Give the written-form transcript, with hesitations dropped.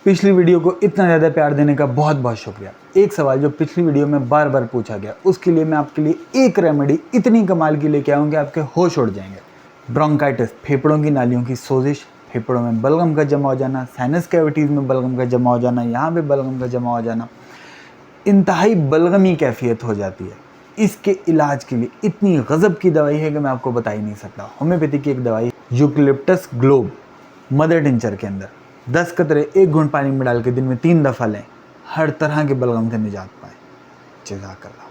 पिछली वीडियो को इतना ज़्यादा प्यार देने का बहुत बहुत शुक्रिया। एक सवाल जो पिछली वीडियो में बार बार पूछा गया, उसके लिए मैं आपके लिए एक रेमेडी इतनी कमाल की लेके आऊँ कि आपके होश उड़ जाएंगे। ब्रोंकाइटिस, फेफड़ों की नालियों की सोजिश, फेफड़ों में बलगम का जमा हो जाना, साइनस कैविटीज़ में बलगम का जमा हो जाना, यहाँ पे बलगम का जमा हो जाना, इंतहाई बलगमी कैफियत हो जाती है। इसके इलाज के लिए इतनी गज़ब की दवाई है कि मैं आपको बता ही नहीं सकता। होम्योपैथी की एक दवाई यूकलिप्टस ग्लोब मदर टिंचर के अंदर 10 कतरे 1 घूंट पानी में डाल के दिन में 3 दफ़ा लें, हर तरह के बलगम से निजात पाएँ। जज़ाकल्लाह।